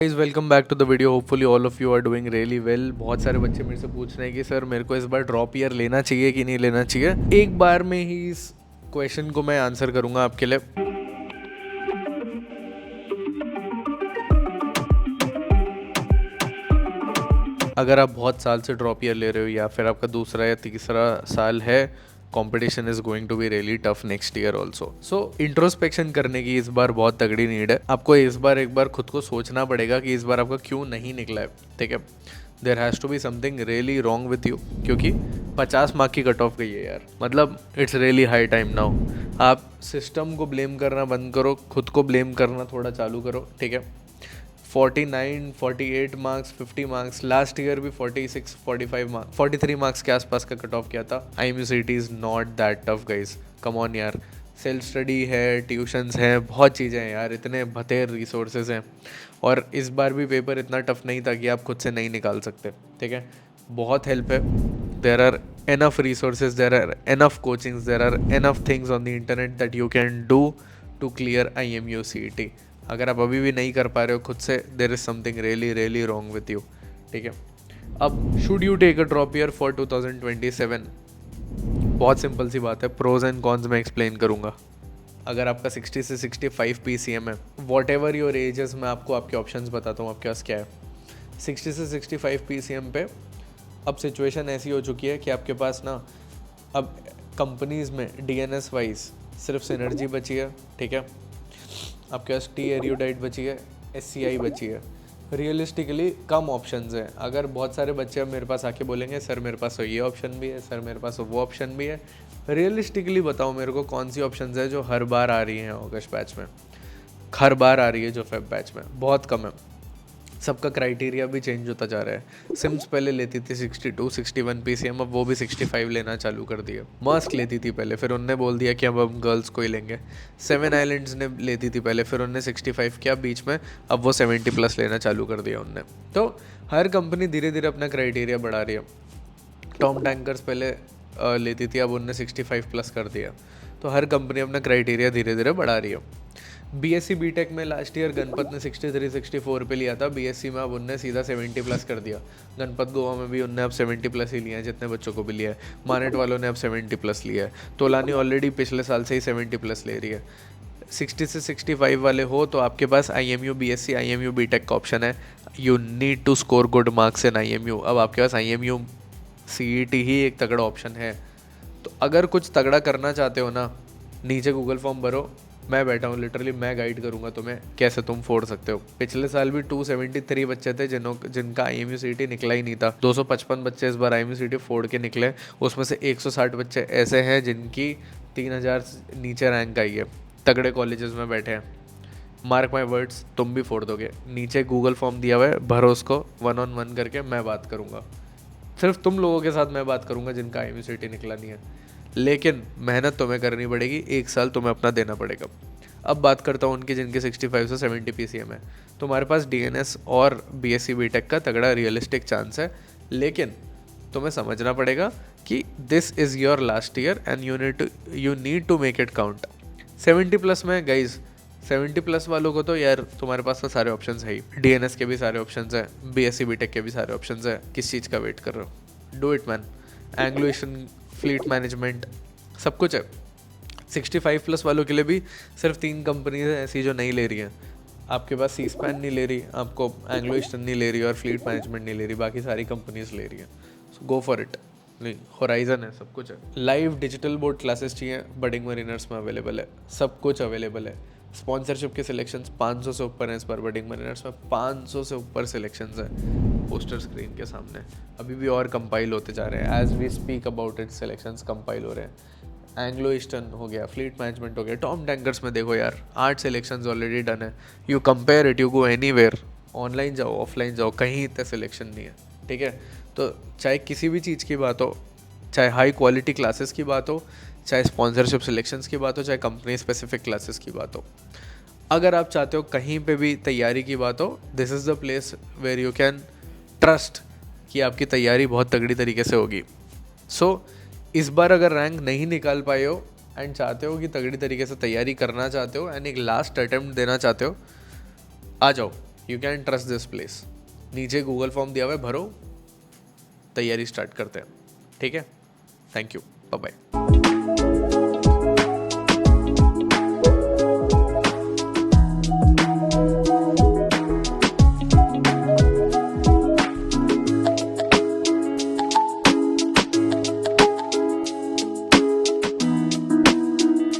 Guys welcome back to the video. Hopefully all of you are doing really well. बहुत सारे बच्चे मेरे से पूछ रहे हैं कि सर मेरे को इस बार ड्रॉप ईयर लेना चाहिए कि नहीं लेना चाहिए। एक बार में ही इस क्वेश्चन को मैं आंसर करूंगा आपके लिए। अगर आप बहुत साल से ड्रॉप ईयर ले रहे हो या फिर आपका दूसरा या तीसरा साल है, competition is going to be really tough next year also. So introspection करने की इस बार बहुत तगड़ी नीड है। आपको इस बार एक बार खुद को सोचना पड़ेगा कि इस बार आपका क्यों नहीं निकला है। ठीक है, there has to be something really wrong with you, क्योंकि 50 मार्क की कट ऑफ गई है यार। मतलब it's really high time now. आप सिस्टम को ब्लेम करना बंद करो, खुद को ब्लेम करना थोड़ा चालू करो। ठीक है, 49, 48 मार्क्स, 50 मार्क्स, लास्ट ईयर भी 46, 45 मार्क्स, 43 मार्क्स के आसपास का कट ऑफ किया था। IMUCT is not that tough guys, come on यार। सेल्फ स्टडी है, ट्यूशन्स हैं, बहुत चीज़ें हैं यार, इतने बतेर रिसोर्सेज हैं। और इस बार भी पेपर इतना टफ नहीं था कि आप खुद से नहीं निकाल सकते। ठीक है, बहुत हेल्प है। There are enough resources, there are enough coachings, there are enough things on the internet that you can do to clear IMUCT. अगर आप अभी भी नहीं कर पा रहे हो खुद से, there is something really really wrong with you. ठीक है, अब should you take a drop year for 2027? बहुत सिंपल सी बात है, प्रोज एंड कॉन्स में एक्सप्लेन करूँगा। अगर आपका 60 से 65 PCM है, वॉट एवर योर एजेस, मैं आपको आपके ऑप्शंस बताता हूँ आपके पास क्या है। 60 से 65 PCM पे अब सिचुएशन ऐसी हो चुकी है कि आपके पास ना अब कंपनीज़ में DNS वाइज सिर्फ सिनर्जी बची है। ठीक है, आपके पास टी एरियोडाइट बची है, SCI बची है। रियलिस्टिकली कम ऑप्शंस हैं। अगर बहुत सारे बच्चे अब मेरे पास आके बोलेंगे सर मेरे पास तो ये ऑप्शन भी है, सर मेरे पास तो वो ऑप्शन भी है, रियलिस्टिकली बताओ मेरे को कौन सी ऑप्शंस है जो हर बार आ रही हैं अगस्त बैच में, हर बार आ रही है जो फेब बैच में? बहुत कम है। सबका क्राइटेरिया भी चेंज होता जा रहा है। सिम्स पहले लेती थी 62, 61 PCM, अब वो भी 65 लेना चालू कर दिया। मस्क लेती थी पहले, फिर उनने बोल दिया कि अब हम गर्ल्स को ही लेंगे। 7 आइलैंड्स ने लेती थी पहले, फिर उनने 65 किया बीच में, अब वो 70+ लेना चालू कर दिया उनने। तो हर कंपनी धीरे धीरे अपना क्राइटेरिया बढ़ा रही है। टॉम टैंकर्स पहले लेती थी, अब उनने 65+ कर दिया। तो हर कंपनी अपना क्राइटेरिया धीरे धीरे बढ़ा रही है। BSc BTech में लास्ट ईयर गणपत ने 63, 64 पे लिया था। BSc में अब उनने सीधा 70+ कर दिया। गणपत गोवा में भी उनने अब 70+ ही लिया है, जितने बच्चों को भी लिया है। मानेट वालों ने अब 70+ लिया है। तोलानी ऑलरेडी पिछले साल से ही 70+ ले रही है। 60 से 65 वाले हो तो आपके पास IMU BSc, IMU BTech का ऑप्शन है। You need to score good marks in IMU। अब आपके पास IMU CET ही एक तगड़ा ऑप्शन है। तो अगर कुछ तगड़ा करना चाहते हो ना, नीचे गूगल फॉर्म भरो, मैं बैठा हूँ, लिटरली मैं गाइड करूँगा तुम्हें कैसे तुम फोड़ सकते हो। पिछले साल भी 273 बच्चे थे जिनका IMUCT निकला ही नहीं था। 255 बच्चे इस बार IMUCT फोड़ के निकले। उसमें से 160 बच्चे ऐसे हैं जिनकी 3000 नीचे रैंक आई है, तगड़े कॉलेजेस में बैठे हैं। मार्क माई वर्ड्स, तुम भी फोड़ दोगे। नीचे गूगल फॉर्म दिया हुआ है, भरो उसको, 1-on-1 करके मैं बात करूँगा। सिर्फ तुम लोगों के साथ मैं बात करूँगा जिनका IMUCT निकला नहीं है। लेकिन मेहनत तुम्हें करनी पड़ेगी, 1 साल तुम्हें अपना देना पड़ेगा। अब बात करता हूँ उनकी जिनके 65 से 70 PCM है। तुम्हारे पास DNS और BSc BTech का तगड़ा रियलिस्टिक चांस है, लेकिन तुम्हें समझना पड़ेगा कि this is your last year and you need to make it count. 70+ में गाइज, 70+ वालों को तो यार तुम्हारे पास तो सारे ऑप्शंस है ही। DNS के भी सारे ऑप्शंस हैं, BSc BTech के भी सारे ऑप्शंस हैं। किस चीज़ का वेट कर रहे हो? Do it man. Anglo Asian, fleet management, सब कुछ है। 65+ वालों के लिए भी सिर्फ 3 कंपनीज हैं ऐसी जो नहीं ले रही हैं। आपके पास सीस्पैन नहीं ले रही, आपको एंग्लो ईस्टर्न नहीं ले रही और फ्लीट मैनेजमेंट नहीं ले रही, बाकी सारी कंपनीज ले रही हैं। सो गो फॉर इट। नहीं, होराइजन है, सब कुछ है। लाइव डिजिटल बोर्ड क्लासेस चाहिए, बडिंग मरीनर्स में अवेलेबल है, सब कुछ अवेलेबल है। स्पॉन्सरशिप के सिलेक्शंस 500 से ऊपर हैं इस बार बडिंग मरीनर्स में, 500 से ऊपर सिलेक्शंस हैं पोस्टर स्क्रीन के सामने। अभी भी और कंपाइल होते जा रहे हैं, as we speak about it selections compile हो रहे हैं। एंग्लो ईस्टर्न हो गया, फ्लीट मैनेजमेंट हो गया, टॉम टैंकर्स में देखो यार 8 सिलेक्शंस ऑलरेडी डन है। You compare it, you go anywhere, online जाओ ऑफलाइन जाओ, कहीं इतना सिलेक्शन नहीं है। ठीक है, तो चाहे किसी भी चीज़ की बात हो, चाहे हाई क्वालिटी क्लासेस की बात हो, चाहे स्पॉन्सरशिप सिलेक्शंस की बात हो, चाहे कंपनी स्पेसिफिक क्लासेस की बात हो, अगर आप चाहते हो कहीं पे भी तैयारी की बात हो, this is the place where you can trust कि आपकी तैयारी बहुत तगड़ी तरीके से होगी। सो इस बार अगर रैंक नहीं निकाल पाए हो एंड चाहते हो कि तगड़ी तरीके से तैयारी करना चाहते हो एंड एक लास्ट अटेम्प्ट देना चाहते हो, आ जाओ। You can trust this place. नीचे गूगल फॉर्म दिया हुआ है, भरो, तैयारी स्टार्ट करते हैं। ठीक है, थैंक यू, बाय बाय।